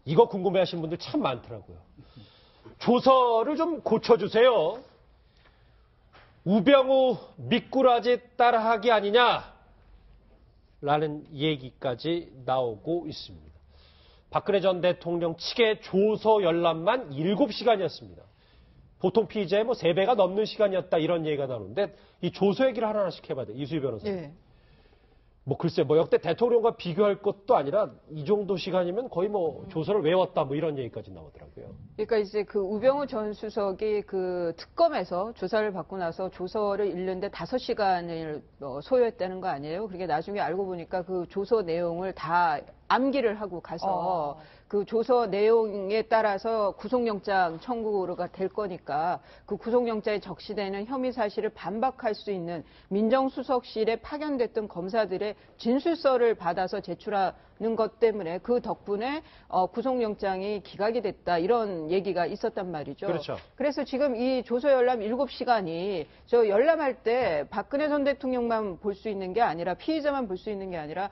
이거 궁금해하시는 분들 참 많더라고요. 조서를 좀 고쳐주세요. 우병우 미꾸라지 따라하기 아니냐? 라는 얘기까지 나오고 있습니다. 박근혜 전 대통령 측의 조서 열람만 7시간이었습니다. 보통 피의자의 3배가 넘는 시간이었다 이런 얘기가 나오는데 이 조서 얘기를 하나씩 해봐야 돼요. 이수희 변호사님. 네. 글쎄 역대 대통령과 비교할 것도 아니라 이 정도 시간이면 거의 조서를 외웠다 이런 얘기까지 나오더라고요. 그러니까 이제 그 우병우 전 수석이 그 특검에서 조사를 받고 나서 조서를 읽는데 5시간을 소요했다는 거 아니에요? 그게 나중에 알고 보니까 그 조서 내용을 다 암기를 하고 가서 그 조서 내용에 따라서 구속영장 청구가 될 거니까 그 구속영장에 적시되는 혐의 사실을 반박할 수 있는 민정수석실에 파견됐던 검사들의 진술서를 받아서 제출하는 것 때문에 그 덕분에 구속영장이 기각이 됐다 이런 얘기가 있었단 말이죠. 그렇죠. 그래서 지금 이 조서 열람 7시간이 저 열람할 때 박근혜 전 대통령만 볼 수 있는 게 아니라 피의자만 볼 수 있는 게 아니라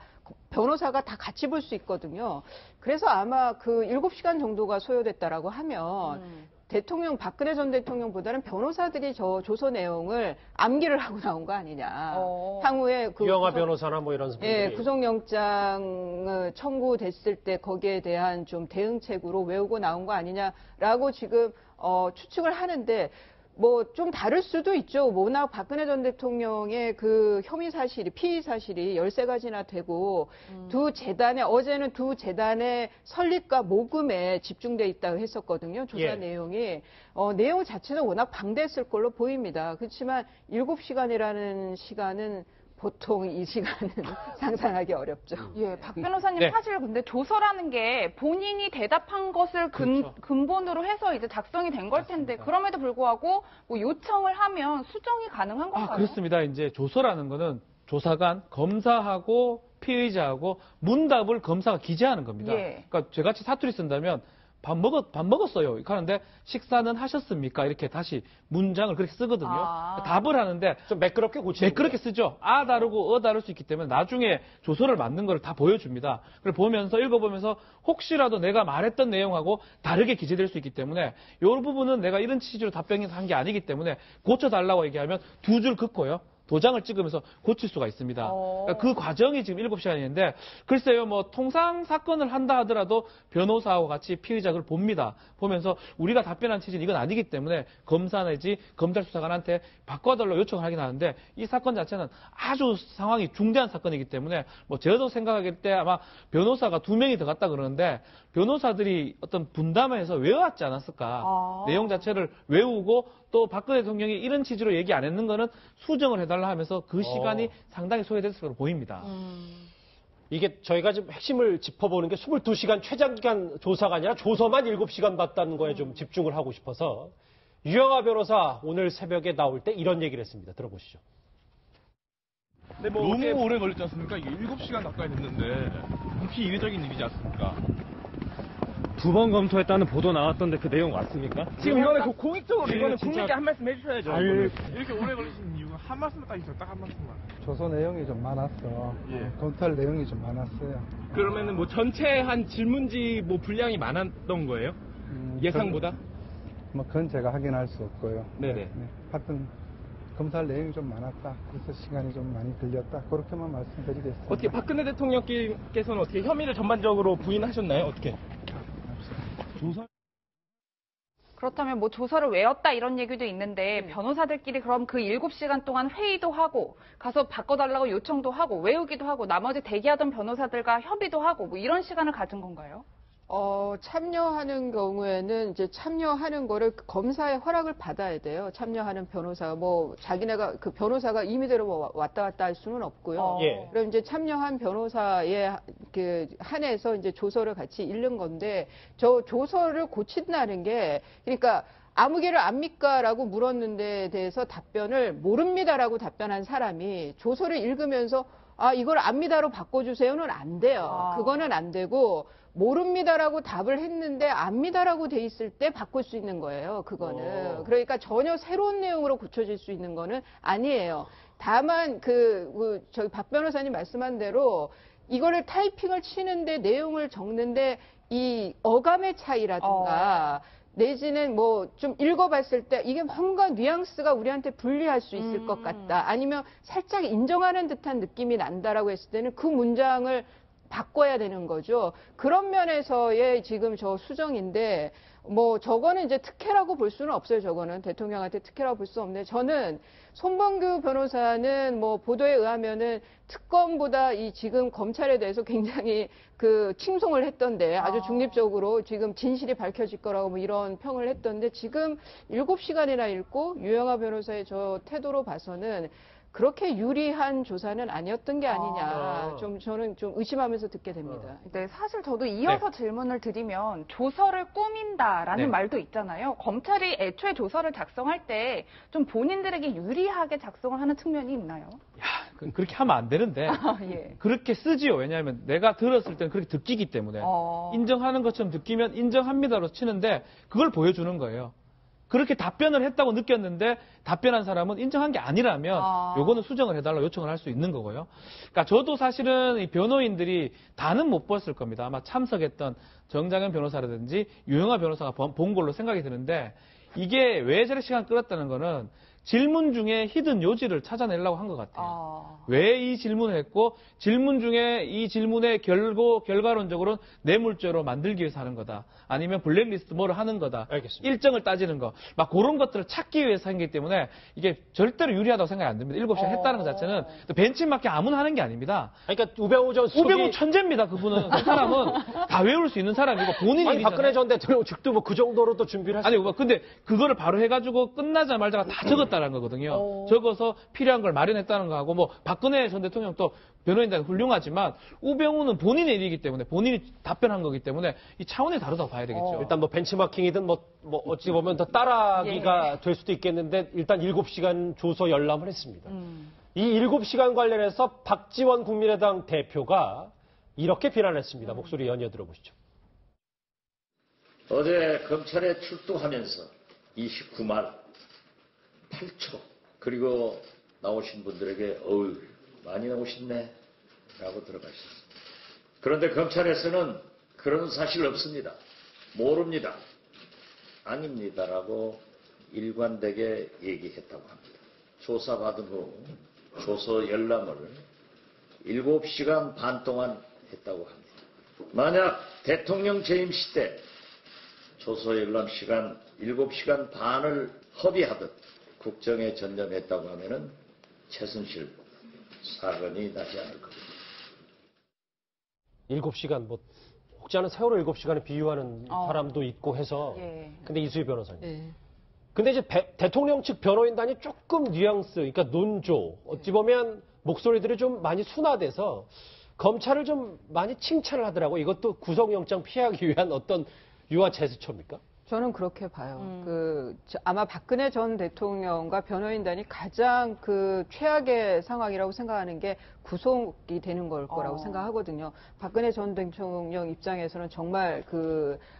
변호사가 다 같이 볼 수 있거든요. 그래서 아마 그 7시간 정도가 소요됐다라고 하면 박근혜 전 대통령보다는 변호사들이 저 조서 내용을 암기를 하고 나온 거 아니냐. 향후에 유영하 변호사나 이런 분들이. 예, 구속영장 청구됐을 때 거기에 대한 좀 대응책으로 외우고 나온 거 아니냐라고 지금 추측을 하는데 좀 다를 수도 있죠. 워낙 박근혜 전 대통령의 그 피의 사실이 13가지나 되고 어제는 두 재단의 설립과 모금에 집중돼 있다고 했었거든요. 조사 내용이. 내용 자체는 워낙 방대했을 걸로 보입니다. 그렇지만 7시간이라는 시간은 보통 이 시간은 상상하기 어렵죠. 예, 박 변호사님 사실 근데 조서라는 게 본인이 대답한 것을 근본으로 해서 이제 작성이 된 걸 텐데 그럼에도 불구하고 요청을 하면 수정이 가능한 건가요? 그렇습니다. 이제 조서라는 거는 조사관, 검사하고 피의자하고 문답을 검사가 기재하는 겁니다. 그러니까 저같이 사투리 쓴다면 밥 먹었어요. 하는데 식사는 하셨습니까? 이렇게 다시 문장을 그렇게 쓰거든요. 답을 하는데 좀 매끄럽게 매끄럽게 쓰죠. 아 다르고 다를 수 있기 때문에 나중에 조서를 만든 걸 다 보여줍니다. 그걸 읽어보면서 혹시라도 내가 말했던 내용하고 다르게 기재될 수 있기 때문에 이 부분은 내가 이런 취지로 답변을 한 게 아니기 때문에 고쳐달라고 얘기하면 2줄 긋고요. 도장을 찍으면서 고칠 수가 있습니다. 그러니까 그 과정이 지금 7시간인데 글쎄요, 통상 사건을 한다 하더라도 변호사하고 같이 피의자 그걸 봅니다. 보면서 우리가 답변한 취지는 이건 아니기 때문에 검사 내지 검찰 수사관한테 바꿔달라고 요청을 하긴 하는데 이 사건 자체는 아주 상황이 중대한 사건이기 때문에 저도 생각할 때 아마 변호사가 2명이 더 갔다 그러는데 변호사들이 어떤 분담을 해서 외워왔지 않았을까. 내용 자체를 외우고 또 박근혜 대통령이 이런 취지로 얘기 안 했는 거는 수정을 해달라 하면서 그 시간이 상당히 소요됐을 것으로 보입니다. 이게 저희가 지금 핵심을 짚어보는 게 22시간 최장기간 조사가 아니라 조서만 7시간 봤다는 거에 좀 집중을 하고 싶어서 유영하 변호사 오늘 새벽에 나올 때 이런 얘기를 했습니다. 들어보시죠. 너무 오래 걸렸지 않습니까? 이게 7시간 가까이 됐는데 비이례적인 일이지 않습니까? 2번 검토했다는 보도 나왔던데 그 내용 맞습니까? 지금 이거는 공익적으로 이거는 국민께 한 말씀 해주셔야죠. 이렇게 오래 걸리신 이유가 한 말씀만 딱 있어요. 딱 한 말씀만. 조서 내용이 좀 많았어. 검토할 내용이 좀 많았어요. 그러면은 전체 한 질문지 분량이 많았던 거예요? 예상보다? 그건 제가 확인할 수 없고요. 네네. 하여튼 검사할 내용이 좀 많았다. 그래서 시간이 좀 많이 걸렸다. 그렇게만 말씀드리겠습니다. 어떻게 박근혜 대통령께서는 어떻게 혐의를 전반적으로 부인하셨나요? 어떻게? 그렇다면 조서를 외웠다 이런 얘기도 있는데 변호사들끼리 그럼 그 7시간 동안 회의도 하고 가서 바꿔달라고 요청도 하고 외우기도 하고 나머지 대기하던 변호사들과 협의도 하고 이런 시간을 가진 건가요? 참여하는 경우에는 이제 참여하는 거를 검사의 허락을 받아야 돼요. 참여하는 변호사가 자기네가 그 변호사가 임의대로 왔다 갔다 할 수는 없고요. 그럼 이제 참여한 변호사에 한해서 이제 조서를 같이 읽는 건데 저 조서를 고친다는 게 그러니까 아무 개를 압니까? 라고 물었는데 대해서 답변을 모릅니다라고 답변한 사람이 조서를 읽으면서 이걸 압니다로 바꿔주세요는 안 돼요. 그거는 안 되고 모릅니다라고 답을 했는데 압니다라고 돼 있을 때 바꿀 수 있는 거예요. 그거는. 그러니까 전혀 새로운 내용으로 고쳐질 수 있는 거는 아니에요. 다만 저기 박 변호사님 말씀한 대로 이거를 타이핑을 치는데 내용을 적는데 이 어감의 차이라든가 내지는 뭐 좀 읽어봤을 때 이게 뭔가 뉘앙스가 우리한테 불리할 수 있을 것 같다. 아니면 살짝 인정하는 듯한 느낌이 난다라고 했을 때는 그 문장을 바꿔야 되는 거죠. 그런 면에서의 지금 저 수정인데 뭐 저거는 이제 특혜라고 볼 수는 없어요. 저거는 대통령한테 특혜라고 볼 수 없는데 저는 손범규 변호사는 뭐 보도에 의하면은 특검보다 이 지금 검찰에 대해서 굉장히 그 칭송을 했던데 아주 중립적으로 지금 진실이 밝혀질 거라고 뭐 이런 평을 했던데 지금 7시간이나 읽고 유영하 변호사의 저 태도로 봐서는 그렇게 유리한 조사는 아니었던 게 아니냐. 좀 저는 좀 의심하면서 듣게 됩니다. 네, 사실 저도 이어서 질문을 드리면 조서를 꾸민다라는 말도 있잖아요. 검찰이 애초에 조서를 작성할 때 좀 본인들에게 유리하게 작성을 하는 측면이 있나요? 그렇게 하면 안 되는데 예. 그렇게 쓰지요. 왜냐하면 내가 들었을 때는 그렇게 듣기기 때문에 인정하는 것처럼 듣기면 인정합니다로 치는데 그걸 보여주는 거예요. 그렇게 답변을 했다고 느꼈는데 답변한 사람은 인정한 게 아니라면 요거는 수정을 해달라고 요청을 할 수 있는 거고요. 그러니까 저도 사실은 이 변호인들이 다는 못 봤을 겁니다. 아마 참석했던 정장현 변호사라든지 유영하 변호사가 본 걸로 생각이 드는데 이게 왜 저렇게 시간 끌었다는 거는 질문 중에 히든 요지를 찾아내려고 한 것 같아요. 왜 이 질문을 했고 질문 중에 이 질문의 결과론적으로는 뇌물죄로 만들기 위해서 하는 거다. 아니면 블랙리스트 뭐를 하는 거다. 알겠습니다. 일정을 따지는 거. 막 그런 것들을 찾기 위해서 한 거기 때문에 이게 절대로 유리하다고 생각이 안 듭니다. 7시간 했다는 것 자체는 벤치마킹 아무나 하는 게 아닙니다. 그러니까 우병우 전 수석이 우병우 천재입니다. 그분은. 그 사람은 다 외울 수 있는 사람이고 본인이 아니 박근혜 전 대통령 측도 뭐 그 정도로 또 준비를 아니 근데 그거를 바로 해가지고 끝나자마자 다 적었다는 거거든요. 적어서 필요한 걸 마련했다는 거하고 뭐 박근혜 전 대통령 또 변호인단 훌륭하지만 우병우는 본인의 일이기 때문에 본인이 답변한 거기 때문에 이 차원이 다르다고 봐야 되겠죠. 일단 뭐 벤치마킹이든 뭐 어찌 보면 더 따라하기가 될 수도 있겠는데 일단 7시간 조서 열람을 했습니다. 이 7시간 관련해서 박지원 국민의당 대표가 이렇게 비난했습니다. 목소리 연이어 들어보시죠. 어제 검찰에 출두하면서 29말 8초 그리고 나오신 분들에게 어우 많이 나오셨네 라고 들어가셨습니다. 그런데 검찰에서는 그런 사실 없습니다. 모릅니다. 아닙니다라고 일관되게 얘기했다고 합니다. 조사받은 후 조서 열람을 7시간 반 동안 했다고 합니다. 만약 대통령 재임 시대 조서 열람 시간 7시간 반을 허비하듯 국정에 전념했다고 하면은 최순실 사건이 나지 않을 겁니다. 7시간 뭐 혹지 않은 세월호 7시간에 비유하는 사람도 있고 해서 근데 이수희 변호사님. 근데 이제 대통령 측 변호인단이 조금 뉘앙스, 그러니까 논조, 어찌 보면 목소리들이 좀 많이 순화돼서 검찰을 좀 많이 칭찬을 하더라고. 이것도 구속영장 피하기 위한 어떤 유화 제스처입니까? 저는 그렇게 봐요. 아마 박근혜 전 대통령과 변호인단이 가장 그 최악의 상황이라고 생각하는 게 구속이 되는 걸 거라고 생각하거든요. 박근혜 전 대통령 입장에서는 정말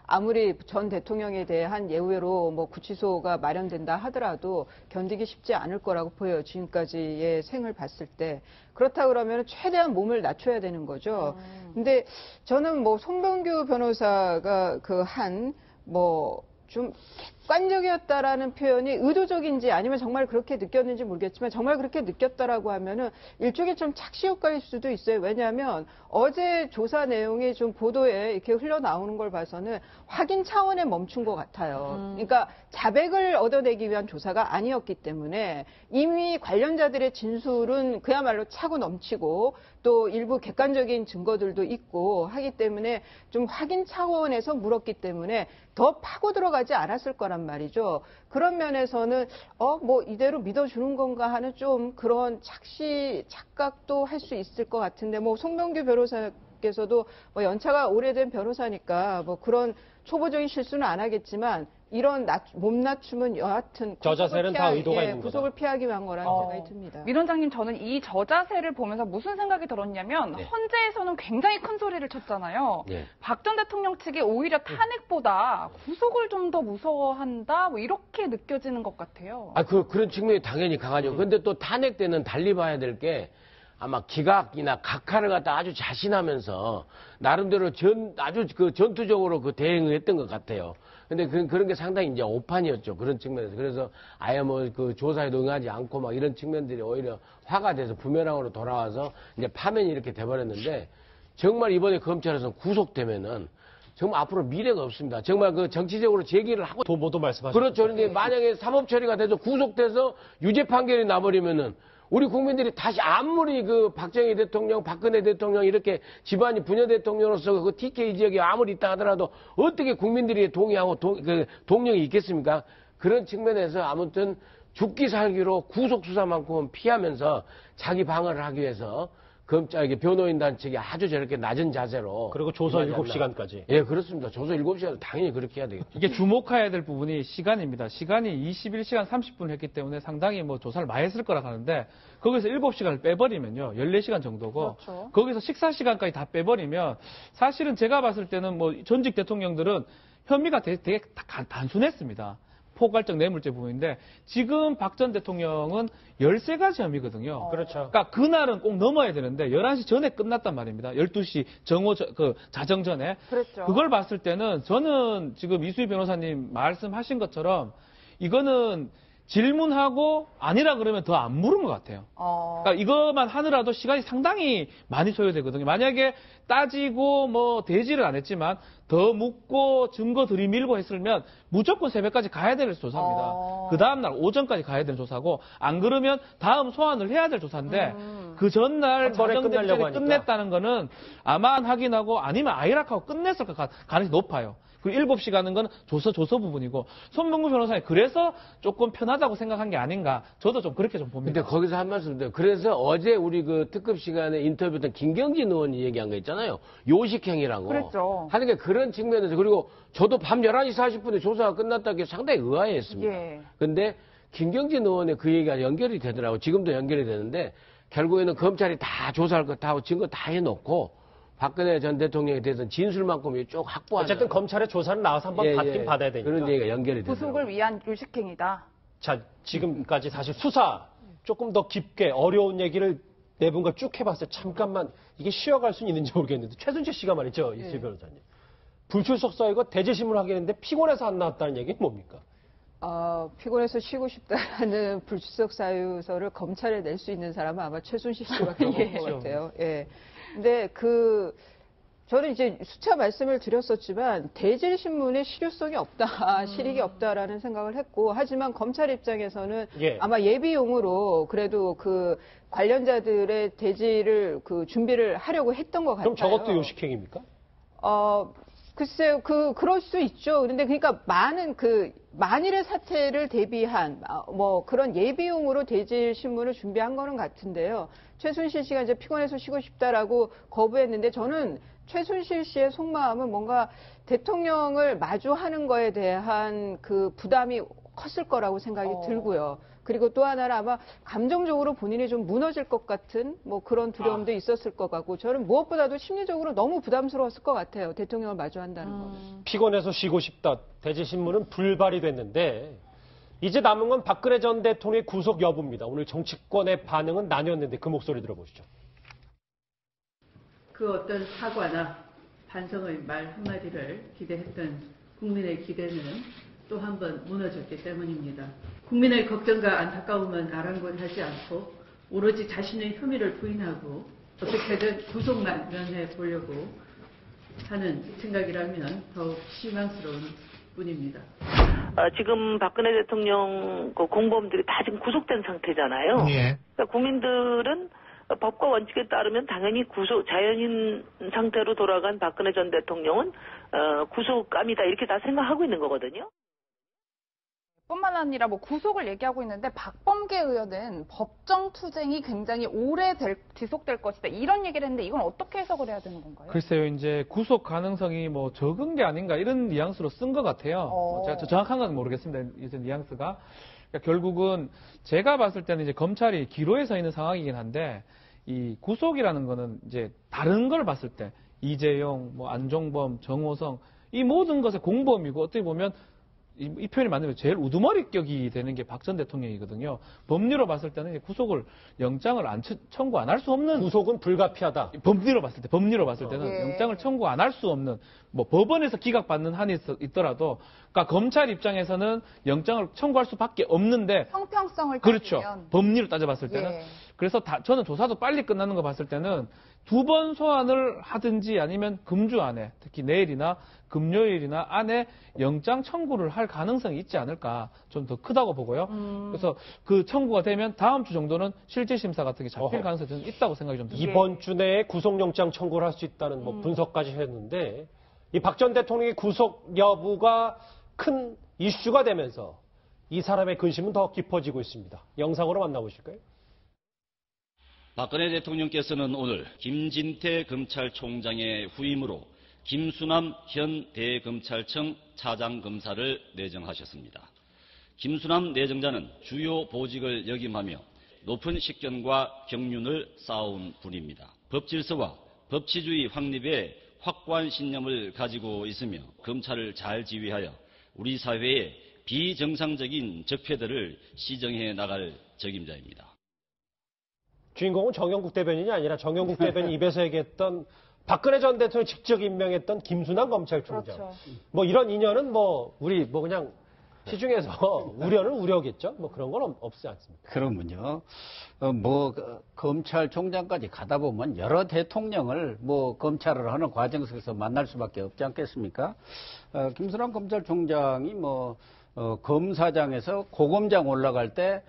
아무리 전 대통령에 대한 예외로 뭐 구치소가 마련된다 하더라도 견디기 쉽지 않을 거라고 보여요. 지금까지의 생을 봤을 때. 그렇다 그러면 최대한 몸을 낮춰야 되는 거죠. 근데 저는 뭐 손범규 변호사가 좀 객관적이었다라는 표현이 의도적인지 아니면 정말 그렇게 느꼈는지 모르겠지만 정말 그렇게 느꼈다라고 하면은 일종의 좀 착시 효과일 수도 있어요. 왜냐하면 어제 조사 내용이 좀 보도에 이렇게 흘러나오는 걸 봐서는 확인 차원에 멈춘 것 같아요. 그러니까 자백을 얻어내기 위한 조사가 아니었기 때문에 이미 관련자들의 진술은 그야말로 차고 넘치고 또 일부 객관적인 증거들도 있고 하기 때문에 좀 확인 차원에서 물었기 때문에 더 파고 들어가지 않았을 거란 말이죠. 그런 면에서는 뭐 이대로 믿어주는 건가 하는 좀 그런 착각도 할 수 있을 것 같은데 뭐 송병규 변호사께서도 뭐 연차가 오래된 변호사니까 뭐 그런 초보적인 실수는 안 하겠지만 이런 몸 낮춤은 여하튼 저 자세는 다 의도가 있는 거다. 구속을 피하기 위한 거라는 생각이 듭니다. 민 원장님, 저는 이 저자세를 보면서 무슨 생각이 들었냐면 헌재에서는 굉장히 큰 소리를 쳤잖아요. 박 전 대통령 측이 오히려 탄핵보다 구속을 좀 더 무서워한다 뭐 이렇게 느껴지는 것 같아요. 그런 측면이 당연히 강하죠. 근데 또 탄핵 때는 달리 봐야 될 게 아마 기각이나 각하를 갖다 아주 자신하면서 나름대로 아주 그 전투적으로 그 대응을 했던 것 같아요. 근데 그런 게 상당히 이제 오판이었죠. 그런 측면에서. 그래서 아예 뭐 그 조사에도 응하지 않고 막 이런 측면들이 오히려 화가 돼서 부메랑으로 돌아와서 이제 파면이 이렇게 돼버렸는데 정말 이번에 검찰에서 구속되면은 정말 앞으로 미래가 없습니다. 정말 그 정치적으로 제기를 하고. 도모도 말씀하셨죠. 그렇죠. 그런데 만약에 사법 처리가 돼서 구속돼서 유죄 판결이 나버리면은 우리 국민들이 다시 아무리 그 박정희 대통령, 박근혜 대통령 이렇게 집안이 부녀 대통령으로서 그 TK 지역에 아무리 있다 하더라도 어떻게 국민들이 동의하고 동력이 있겠습니까? 그런 측면에서 아무튼 죽기 살기로 구속수사만큼은 피하면서 자기 방어를 하기 위해서 변호인단 측이 아주 저렇게 낮은 자세로. 그리고 조서 7시간까지. 예, 그렇습니다. 조서 7시간 당연히 그렇게 해야 되겠죠. 이게 주목해야 될 부분이 시간입니다. 시간이 21시간 30분 했기 때문에 상당히 뭐 조사를 많이 했을 거라 하는데 거기서 7시간을 빼버리면요. 14시간 정도고. 그렇죠. 거기서 식사 시간까지 다 빼버리면 사실은 제가 봤을 때는 뭐 전직 대통령들은 혐의가 되게 단순했습니다. 포괄적 뇌물죄 부분인데 지금 박 전 대통령은 13가지 혐의거든요. 그렇죠. 그러니까 그날은 꼭 넘어야 되는데 11시 전에 끝났단 말입니다. 12시 자정 전에. 그렇죠. 그걸 봤을 때는 저는 지금 이수희 변호사님 말씀하신 것처럼 이거는 질문하고 아니라 그러면 더 안 물은 것 같아요. 그러니까 이것만 하느라도 시간이 상당히 많이 소요되거든요. 만약에 따지고 뭐 대지를 안 했지만 더 묻고 증거 들이밀고 했으면 무조건 새벽까지 가야 될 조사입니다. 그 다음날 오전까지 가야 되는 조사고 안 그러면 다음 소환을 해야 될 조사인데 그 전날 자정대까지 끝냈다는 거는 아마 확인하고 아니면 아이락하고 끝냈을 가능성이 높아요. 그리고 7시 가는 건 조서 부분이고 손명구 변호사님 그래서 조금 편하다고 생각한 게 아닌가 저도 좀 그렇게 좀 봅니다. 근데 거기서 한 말씀 드려요. 그래서 어제 우리 그 특급 시간에 인터뷰했던 김경진 의원이 얘기한 거 있잖아요. 요식행위라고. 그랬죠. 하는 게 그런 측면에서 그리고 저도 밤 11시 40분에 조사가 끝났다는 게 상당히 의아했습니다. 예. 근데 김경진 의원의 그 얘기가 연결이 되더라고요. 지금도 연결이 되는데 결국에는 검찰이 다 조사할 거 다 하고 증거 다 해놓고 박근혜 전 대통령에 대해서는 진술만큼 쭉 확보하는. 어쨌든 검찰의 조사는 나와서 한번 받긴 받아야 되니까. 그런 얘기가 연결이 되죠. 구속을 위한 요식행위다. 자, 지금까지 사실 수사 조금 더 깊게 어려운 얘기를 네 분과 쭉 해봤어요. 잠깐만 이게 쉬어갈 수는 있는지 모르겠는데 최순실 씨가 말이죠. 이수희 변호사님. 불출석 이거 대제심을 하게 했는데 피곤해서 안 나왔다는 얘기는 뭡니까? 피곤해서 쉬고 싶다라는 불출석 사유서를 검찰에 낼 수 있는 사람은 아마 최순실 씨밖에 없는 것 같아요. 예. 근데 저는 이제 수차 말씀을 드렸었지만 대질신문의 실효성이 없다, 실익이 없다라는 생각을 했고, 하지만 검찰 입장에서는 아마 예비용으로 그래도 그 관련자들의 대질을 준비를 하려고 했던 것 같아요. 그럼 저것도 요식행위입니까? 글쎄요, 그럴 수 있죠. 그런데 그러니까 만일의 사태를 대비한, 그런 예비용으로 대질 신문을 준비한 거는 같은데요. 최순실 씨가 이제 피곤해서 쉬고 싶다라고 거부했는데 저는 최순실 씨의 속마음은 뭔가 대통령을 마주하는 거에 대한 그 부담이 컸을 거라고 생각이 들고요. 그리고 또 하나는 아마 감정적으로 본인이 좀 무너질 것 같은 그런 두려움도 있었을 것 같고 저는 무엇보다도 심리적으로 너무 부담스러웠을 것 같아요. 대통령을 마주한다는 거. 피곤해서 쉬고 싶다. 대질신문은 불발이 됐는데 이제 남은 건 박근혜 전 대통령의 구속 여부입니다. 오늘 정치권의 반응은 나뉘었는데 그 목소리 들어보시죠. 그 어떤 사과나 반성의 말 한마디를 기대했던 국민의 기대는 또 한 번 무너졌기 때문입니다. 국민의 걱정과 안타까움은 아랑곳하지 않고 오로지 자신의 혐의를 부인하고 어떻게든 구속만 면해 보려고 하는 생각이라면 더욱 실망스러운 뿐입니다. 지금 박근혜 대통령 공범들이 다 지금 구속된 상태잖아요. 예. 그러니까 국민들은 법과 원칙에 따르면 당연히 자연인 상태로 돌아간 박근혜 전 대통령은 구속감이다 이렇게 다 생각하고 있는 거거든요. 뿐만 아니라 구속을 얘기하고 있는데 박범계 의원은 법정 투쟁이 굉장히 오래 지속될 것이다 이런 얘기를 했는데 이건 어떻게 해석을 해야 되는 건가요? 글쎄요, 이제 구속 가능성이 적은 게 아닌가 이런 뉘앙스로 쓴 것 같아요. 제가 정확한 건 모르겠습니다. 이제 뉘앙스가 그러니까 결국은 제가 봤을 때는 이제 검찰이 기로에 서 있는 상황이긴 한데 이 구속이라는 거는 이제 다른 걸 봤을 때 이재용, 안종범, 정호성 이 모든 것의 공범이고 어떻게 보면 이 표현이 맞으면 제일 우두머리격이 되는 게 박 전 대통령이거든요. 법리로 봤을 때는 구속을 영장을 청구 안 할 수 없는 구속은 불가피하다. 법리로 봤을 때는 예. 영장을 청구 안 할 수 없는 뭐 법원에서 기각받는 한이 있더라도 그러니까 검찰 입장에서는 영장을 청구할 수밖에 없는데 형평성을 그렇죠. 따지면. 법리로 따져봤을 때는 예. 그래서 저는 조사도 빨리 끝나는 거 봤을 때는 2번 소환을 하든지 아니면 금주 안에 특히 내일이나 금요일이나 안에 영장 청구를 할 가능성이 있지 않을까 좀 더 크다고 보고요. 그래서 그 청구가 되면 다음 주 정도는 실질 심사 같은 게 잡힐 가능성이 좀 있다고 생각이 좀 듭니다. 이번 주 내에 구속영장 청구를 할 수 있다는 뭐 분석까지 했는데 이 박 전 대통령의 구속 여부가 큰 이슈가 되면서 이 사람의 근심은 더 깊어지고 있습니다. 영상으로 만나보실까요? 박근혜 대통령께서는 오늘 김진태 검찰총장의 후임으로 김수남 현 대검찰청 차장검사를 내정하셨습니다. 김수남 내정자는 주요 보직을 역임하며 높은 식견과 경륜을 쌓아온 분입니다. 법질서와 법치주의 확립에 확고한 신념을 가지고 있으며 검찰을 잘 지휘하여 우리 사회의 비정상적인 적폐들을 시정해 나갈 적임자입니다. 주인공은 정영국 대변인이 아니라 정영국 대변인 입에서 얘기했던 박근혜 전 대통령이 직접 임명했던 김수남 검찰총장. 그렇죠. 뭐 이런 인연은 우리 그냥 시중에서 우려는 우려겠죠. 뭐 그런 건 없지 않습니까? 그러면요. 검찰총장까지 가다 보면 여러 대통령을 검찰을 하는 과정 속에서 만날 수밖에 없지 않겠습니까? 김수남 검찰총장이 검사장에서 고검장 올라갈 때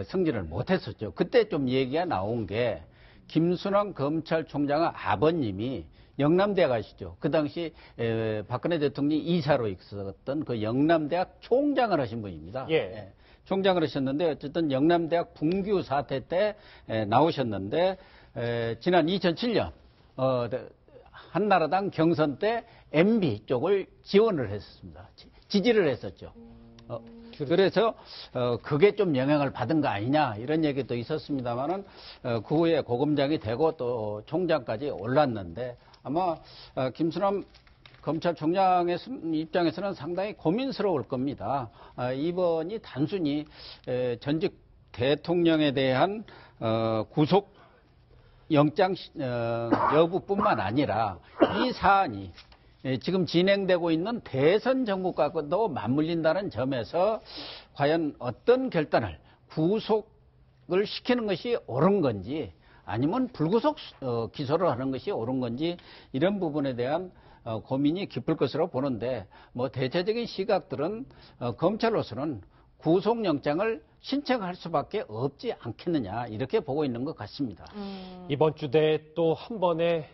승진을 못했었죠. 그때 좀 얘기가 나온 게 김수남 검찰총장의 아버님이 영남대학 아시죠? 그 당시 박근혜 대통령이 이사로 있었던 그 영남대학 총장을 하신 분입니다. 예. 총장을 하셨는데 어쨌든 영남대학 분규 사태 때 나오셨는데 지난 2007년 한나라당 경선 때 MB 쪽을 지원을 했었습니다. 지지를 했었죠. 그래서 그게 좀 영향을 받은 거 아니냐 이런 얘기도 있었습니다만은 그 후에 고검장이 되고 또 총장까지 올랐는데 아마 김수남 검찰총장의 입장에서는 상당히 고민스러울 겁니다. 이번이 단순히 전직 대통령에 대한 구속 영장 여부뿐만 아니라 이 사안이 지금 진행되고 있는 대선 정국과도 맞물린다는 점에서 과연 어떤 결단을 구속을 시키는 것이 옳은 건지 아니면 불구속 기소를 하는 것이 옳은 건지 이런 부분에 대한 고민이 깊을 것으로 보는데 대체적인 시각들은 검찰로서는 구속영장을 신청할 수밖에 없지 않겠느냐 이렇게 보고 있는 것 같습니다. 이번 주 내에 또 한 번의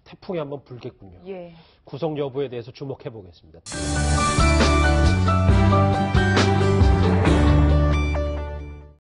태풍이 한번 불겠군요. 예. 구속 여부에 대해서 주목해 보겠습니다.